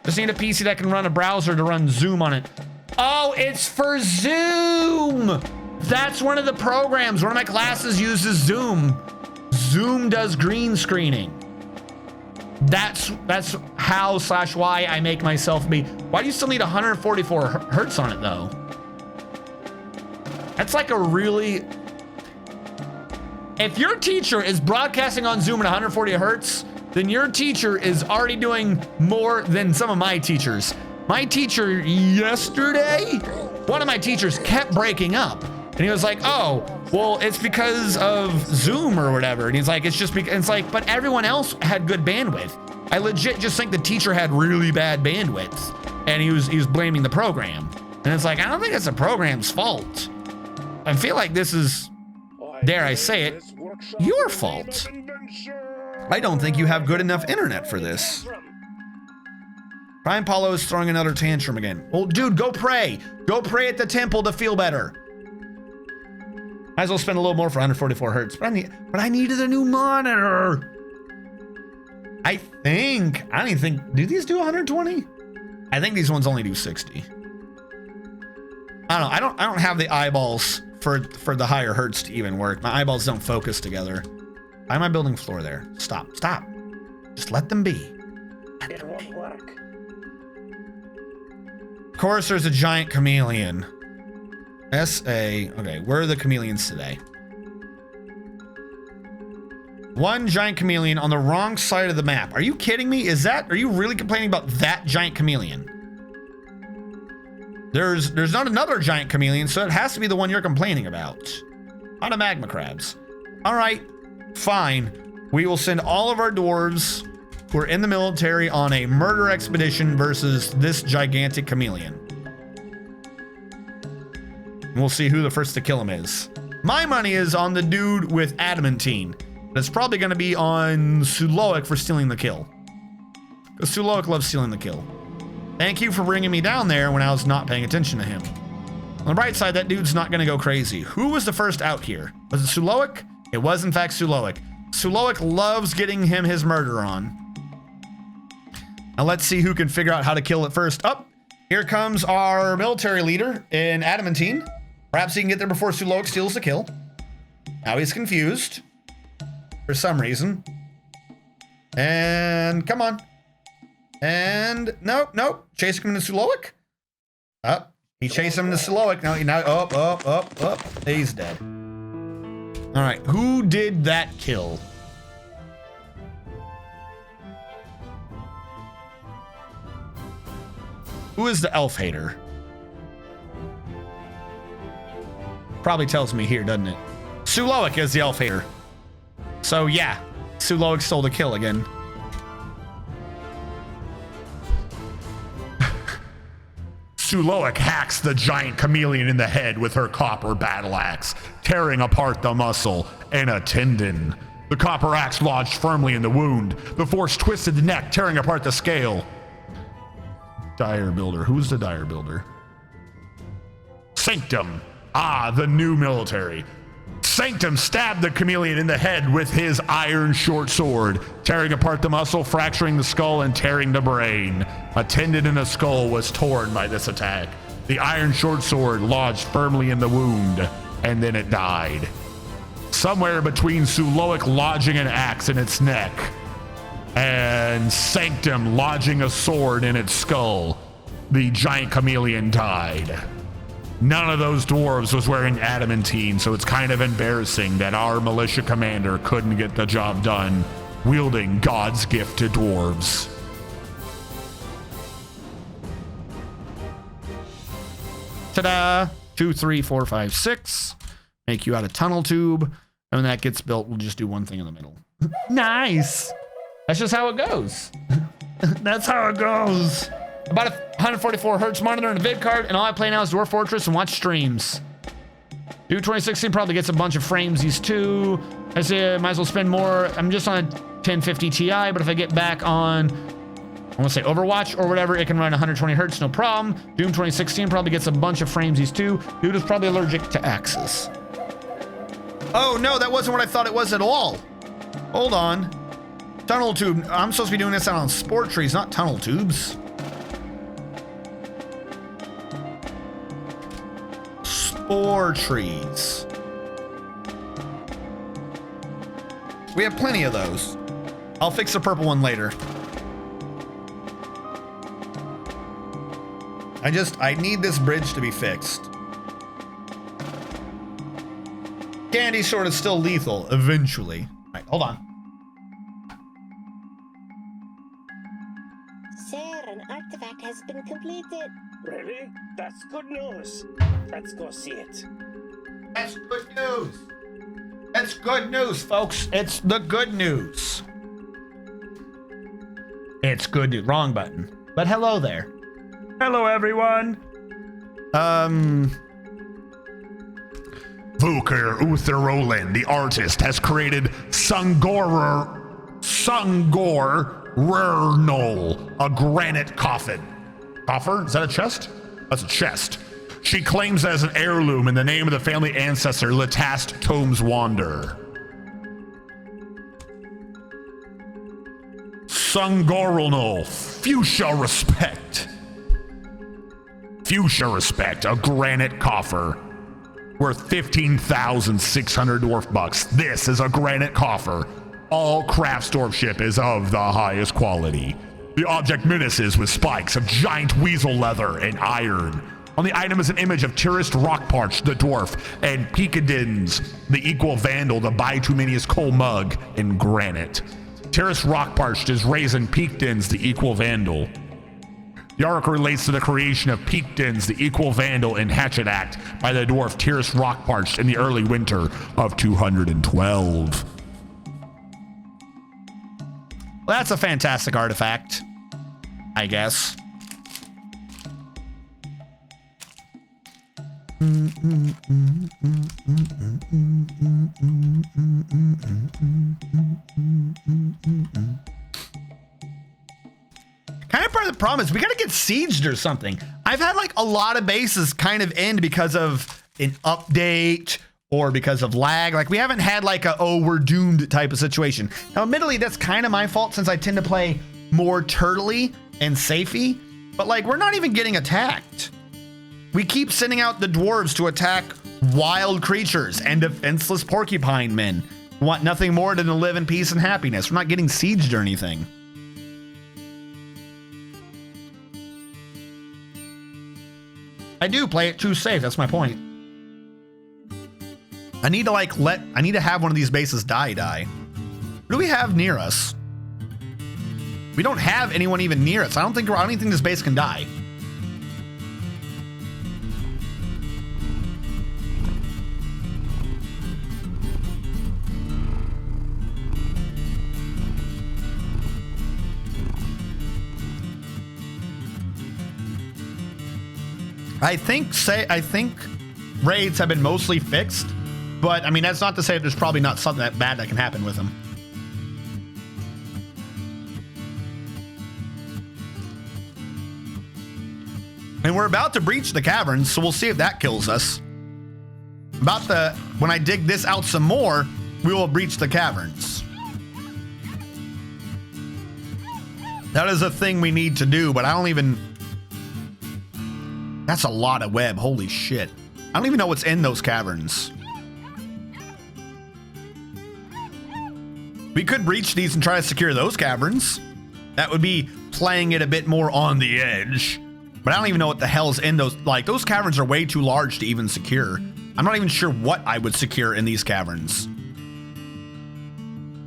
A: Just need a PC that can run a browser to run Zoom on it. Oh, it's for Zoom. That's one of the programs. One of my classes uses Zoom. Zoom does green screening. That's how/why I make myself be. Why do you still need 144 hertz on it though? That's like a really... If your teacher is broadcasting on Zoom at 140 hertz, then your teacher is already doing more than some of my teachers. My teacher yesterday, one of my teachers kept breaking up. And he was like, oh, well, it's because of Zoom or whatever. And he's like, it's just because, it's like, but everyone else had good bandwidth. I legit just think the teacher had really bad bandwidth. And he was blaming the program. And it's like, I don't think it's the program's fault. I feel like this is, dare I say it, your fault. I don't think you have good enough internet for this. Prime Paulo is throwing another tantrum again. Well, dude, go pray. Go pray at the temple to feel better. Might as well spend a little more for 144 hertz. But I needed a new monitor. I don't even think, do these do 120? I think these ones only do 60. I don't have the eyeballs for the higher hertz to even work. My eyeballs don't focus together. Why am I building floor there? Stop. Just let them be.
C: It won't work.
A: Of course, there's a giant chameleon. Okay, where are the chameleons today? One giant chameleon on the wrong side of the map. Are you kidding me? Are you really complaining about that giant chameleon? There's not another giant chameleon, so it has to be the one you're complaining about. Not a magma crabs. All right, fine. We will send all of our dwarves who are in the military on a murder expedition versus this gigantic chameleon. And we'll see who the first to kill him is. My money is on the dude with adamantine. But it's probably going to be on Suloic for stealing the kill. Because Suloic loves stealing the kill. Thank you for bringing me down there when I was not paying attention to him. On the bright side, that dude's not going to go crazy. Who was the first out here? Was it Suloic? It was, in fact, Suloic. Suloic loves getting him his murder on. Now let's see who can figure out how to kill it first. Oh, here comes our military leader in adamantine. Perhaps he can get there before Suloic steals the kill. Now he's confused. For some reason. And come on. And nope. Chasing him to Suloic. Up. He chased him to Suloic. Now up. He's dead. All right. Who did that kill? Who is the elf hater? Probably tells me here, doesn't it? Suloic is the elf hater. So yeah, Suloic stole the kill again.
B: Suloic hacks the giant chameleon in the head with her copper battle axe, tearing apart the muscle and a tendon. The copper axe lodged firmly in the wound. The force twisted the neck, tearing apart the scale. Dire Builder. Who's the Dire Builder? Sanctum. Ah, the new military. Sanctum stabbed the chameleon in the head with his iron short sword, tearing apart the muscle, fracturing the skull, and tearing the brain. A tendon in the skull was torn by this attack. The iron short sword lodged firmly in the wound, and then it died. Somewhere between Suloic lodging an axe in its neck and Sanctum lodging a sword in its skull, the giant chameleon died. None of those dwarves was wearing adamantine, so it's kind of embarrassing that our militia commander couldn't get the job done wielding God's gift to dwarves.
A: Ta-da! 2, 3, 4, 5, 6. Make you out a tunnel tube. And when that gets built, we'll just do one thing in the middle. Nice! That's just how it goes. That's how it goes. About a 144 hertz monitor and a vid card, and all I play now is Dwarf Fortress and watch streams. Dude 2016 probably gets a bunch of frames these two. I say I might as well spend more. I'm just on a 1050 Ti, but if I get back on, I want to say Overwatch or whatever, it can run 120 hertz, no problem. Doom 2016 probably gets a bunch of frames these two. Dude is probably allergic to axes. Oh no, that wasn't what I thought it was at all. Hold on. Tunnel tube. I'm supposed to be doing this out on sport trees, not tunnel tubes. Spore trees. We have plenty of those. I'll fix the purple one later. I need this bridge to be fixed. Candy sword is still lethal eventually. All right, hold on.
E: Sir, an artifact has been completed.
C: Really? That's good news. Let's go see it.
A: That's good news. That's good news, folks. It's the good news. It's good news. Wrong button. But hello there. Hello, everyone.
B: Vuker Utherolin, the artist, has created Sungor Rernol, a granite coffin. Coffer? Is that a chest? That's a chest. She claims it as an heirloom in the name of the family ancestor Letast Tomes Wander. Sungorolnol, fuchsia respect. fuchsia respect, a granite coffer worth 15,600 dwarf bucks. This is a granite coffer. All craftsdwarfship is of the highest quality. The object menaces with spikes of giant weasel leather and iron. On the item is an image of Tirist Rockparch, the dwarf, and Peakadins, the equal vandal, the bituminous coal mug, in granite. Tirist Rockparched is Raisin Peakdins, the equal vandal. The article relates to the creation of Peakdins, the equal vandal, in HatchetAct by the dwarf Tirist Rockparched in the early winter of 212.
A: Well, that's a fantastic artifact, I guess. Kind of part of the problem is we gotta get sieged or something. I've had like a lot of bases kind of end because of an update or because of lag. Like we haven't had like a, oh, we're doomed type of situation. Now, admittedly, that's kind of my fault since I tend to play more turtley and safey, but like we're not even getting attacked. We keep sending out the dwarves to attack wild creatures and defenseless porcupine men who want nothing more than to live in peace and happiness. We're not getting sieged or anything. I do play it too safe. That's my point. I need to I need to have one of these bases die. What do we have near us? We don't have anyone even near us. I don't even think this base can die. I think raids have been mostly fixed, but I mean, that's not to say there's probably not something that bad that can happen with them. And we're about to breach the caverns, so we'll see if that kills us. When I dig this out some more, we will breach the caverns. That is a thing we need to do, but I don't even... That's a lot of web. Holy shit. I don't even know what's in those caverns. We could breach these and try to secure those caverns. That would be playing it a bit more on the edge. But I don't even know what the hell's in those. Like, those caverns are way too large to even secure. I'm not even sure what I would secure in these caverns.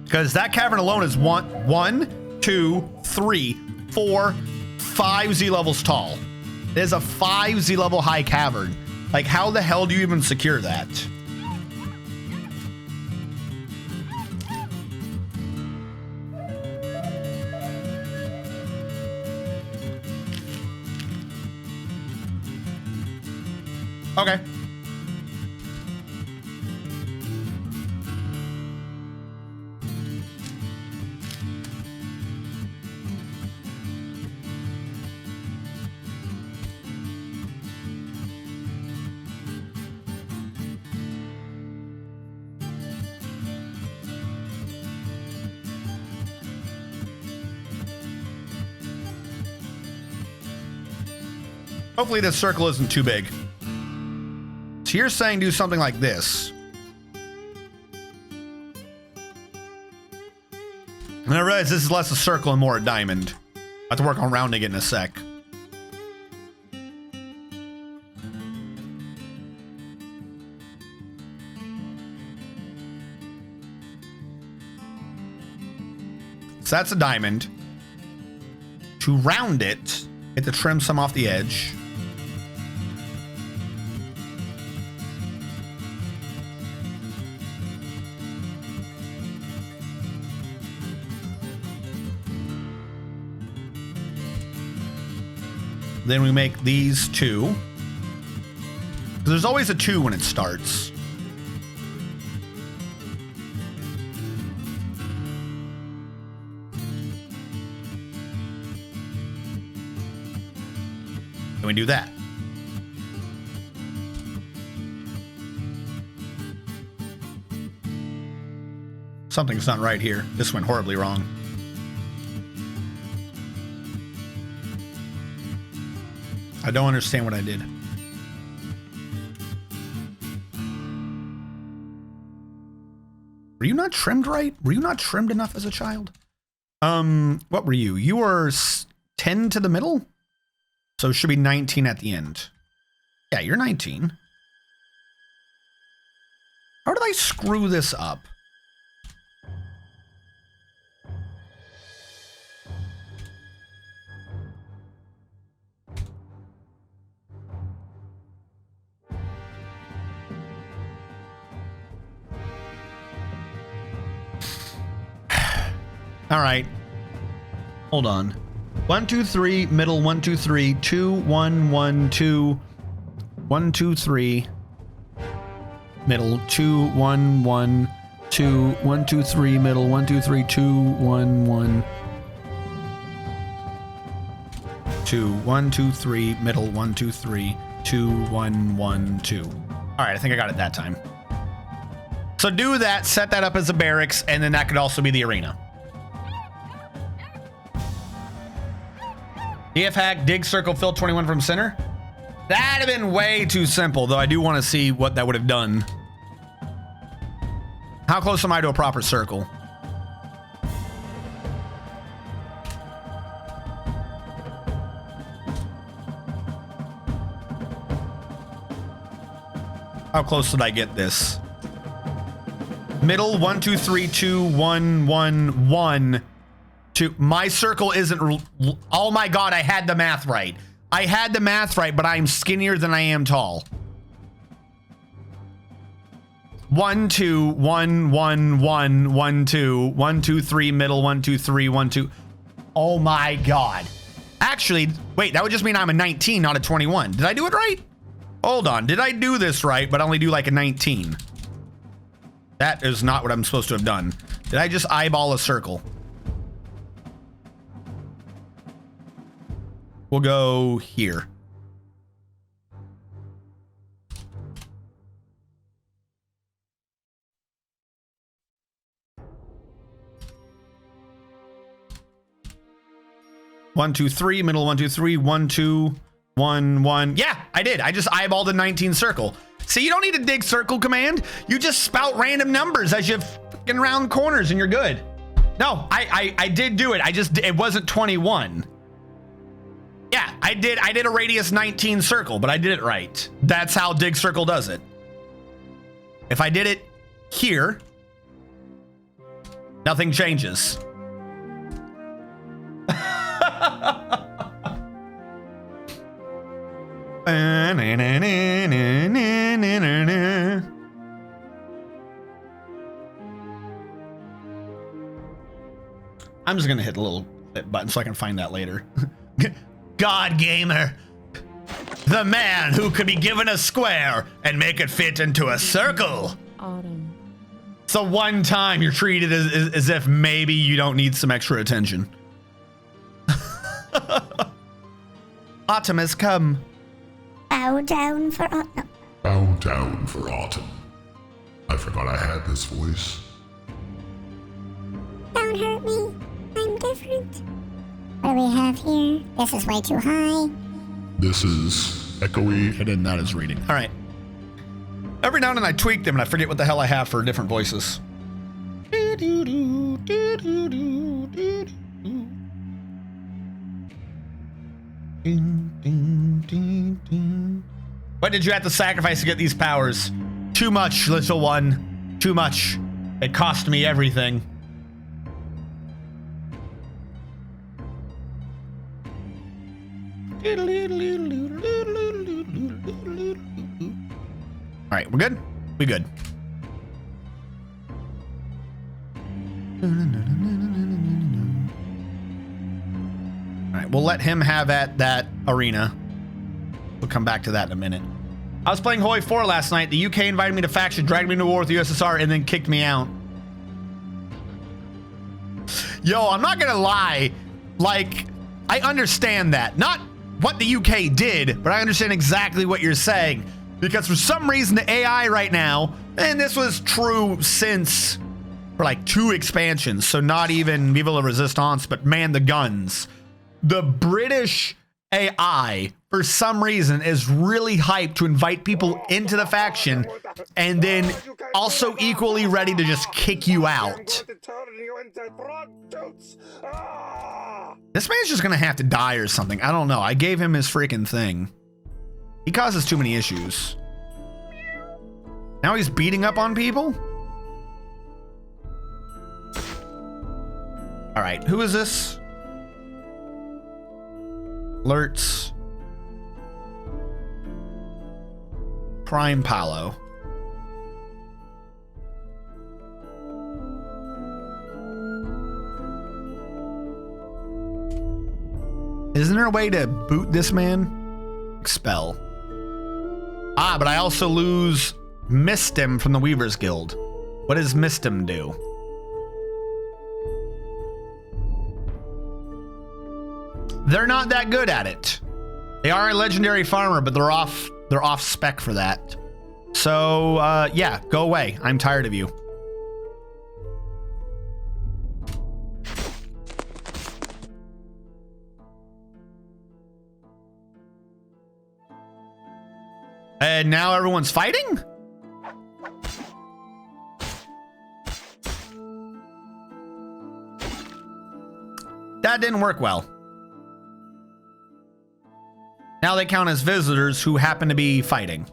A: Because that cavern alone is 1, 2, 3, 4, 5 Z levels tall. There's a 5 Z level high cavern. Like, how the hell do you even secure that? Okay. Hopefully this circle isn't too big. So you're saying do something like this. And I realize this is less a circle and more a diamond. I have to work on rounding it in a sec. So that's a diamond. To round it, you have to trim some off the edge. Then we make these 2. There's always a 2 when it starts. And we do that. Something's not right here. This went horribly wrong. I don't understand what I did. Were you not trimmed right? Were you not trimmed enough as a child? What were you? You were 10 to the middle? So it should be 19 at the end. Yeah, you're 19. How did I screw this up? All right. Hold on. 1, 2, 3, middle, 1, 2, 3, 2, 1, 1, 2, 1, 2, 3, middle, 2, 1, 1, 2, 1, 2, 3, middle, 1, 2, 3, 2, 1, 1, 2, 1, 2, 3, middle, 1, 2, 3, 2, 1, 1, 2. All right, I think I got it that time. So do that, set that up as a barracks, and then that could also be the arena. DF hack, dig circle, fill 21 from center. That'd have been way too simple, though I do want to see what that would have done. How close am I to a proper circle? How close did I get this? Middle, 1, 2, 3, 2, 1, 1, 1. My circle isn't. Oh my god, I had the math right. I had the math right, but I'm skinnier than I am tall. 1, 2, 1, 1, 1, 1, 2, 1, 2, 3, middle, 1, 2, 3, 1, 2. Oh my god. Actually, wait, that would just mean I'm a 19, not a 21. Did I do it right? Hold on. Did I do this right, but only do like a 19? That is not what I'm supposed to have done. Did I just eyeball a circle? We'll go here. One, 2, 3, middle, 1, 2, 3, 1, 2, 1, 1. Yeah, I did. I just eyeballed a 19 circle. See, you don't need a dig circle command. You just spout random numbers as you fucking round corners and you're good. No, I did do it. It wasn't 21. Yeah, I did a radius 19 circle, but I did it right. That's how dig circle does it. If I did it here, nothing changes. I'm just gonna hit a little button so I can find that later. God Gamer, the man who could be given a square and make it fit into a circle.
F: Autumn.
A: So one time you're treated as if maybe you don't need some extra attention. Autumn has come.
E: Bow down for autumn.
B: Bow down for autumn. I forgot I had this voice.
E: Don't hurt me. I'm different. What do we have here? This is way too high.
B: This is echoey.
A: I didn't. That is reading. All right. Every now and then I tweak them and I forget what the hell I have for different voices. What did you have to sacrifice to get these powers? Too much, little one. Too much. It cost me everything. All right, we're good? We good. All right, we'll let him have at that arena. We'll come back to that in a minute. I was playing Hoi 4 last night. The UK invited me to faction, dragged me into war with the USSR, and then kicked me out. Yo, I'm not gonna lie. Like, I understand that. Not what the UK did, but I understand exactly what you're saying. Because for some reason, the AI right now, and this was true since for like 2 expansions, so not even Viva la Resistance, but man the guns. The British AI, for some reason, is really hyped to invite people into the faction and then also equally ready to just kick you out. This man's just gonna have to die or something. I don't know. I gave him his freaking thing. He causes too many issues. Now he's beating up on people? All right, who is this? Alerts. Prime Palo. Isn't there a way to boot this man? Expel. Ah, but I also lose Mistim from the Weaver's Guild. What does Mistim do? They're not that good at it. They are a legendary farmer, but they're off spec for that. So yeah, go away. I'm tired of you. And now everyone's fighting? That didn't work well. Now they count as visitors who happen to be fighting.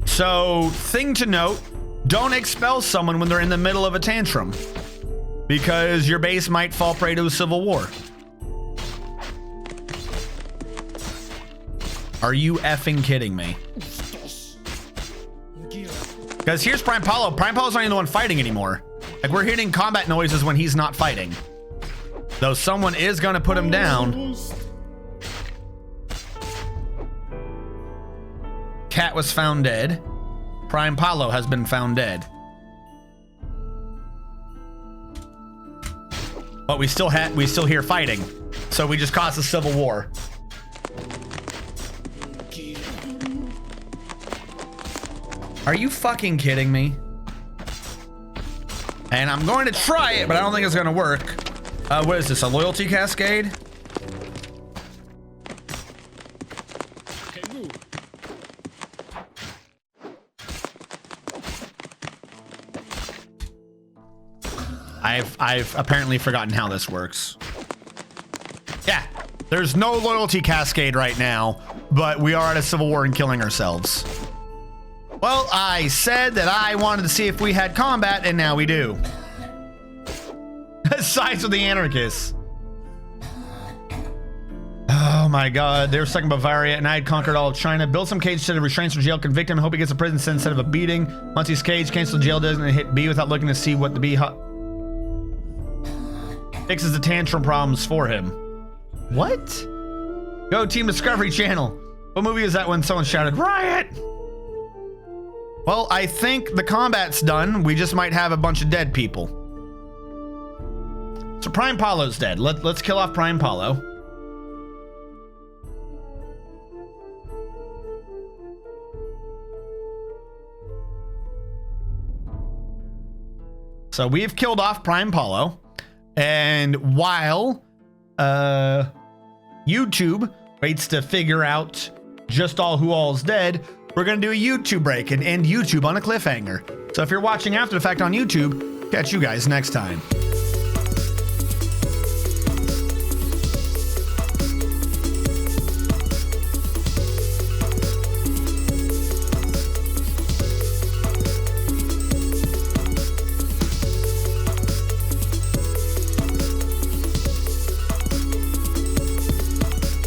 A: So, thing to note, don't expel someone when they're in the middle of a tantrum, because your base might fall prey to a civil war. Are you effing kidding me? Because here's Prime Palo. Prime Palo's not even the one fighting anymore. Like, we're hearing combat noises when he's not fighting. Though someone is going to put him down. Cat was found dead. Prime Palo has been found dead. But we still hear fighting. So we just caused a civil war. Are you fucking kidding me? And I'm going to try it, but I don't think it's going to work. What is this, a loyalty cascade? I've apparently forgotten how this works. Yeah, there's no loyalty cascade right now, but we are at a civil war and killing ourselves. Well, I said that I wanted to see if we had combat, and now we do. Sides with the anarchists. Oh my God, they were stuck in Bavaria, and I had conquered all of China. Built some cage instead of restraints for jail, convict him, hope he gets a prison sentence instead of a beating. Once he's caged, cancel the jail doesn't hit B without looking to see what the B fixes the tantrum problems for him. What? Go Team Discovery Channel. What movie is that when someone shouted, riot? Well, I think the combat's done. We just might have a bunch of dead people. So Prime Palo's dead. Let's kill off Prime Palo. So we've killed off Prime Palo. And while YouTube waits to figure out just who all's dead, we're going to do a YouTube break and end YouTube on a cliffhanger. So if you're watching after the fact on YouTube, catch you guys next time.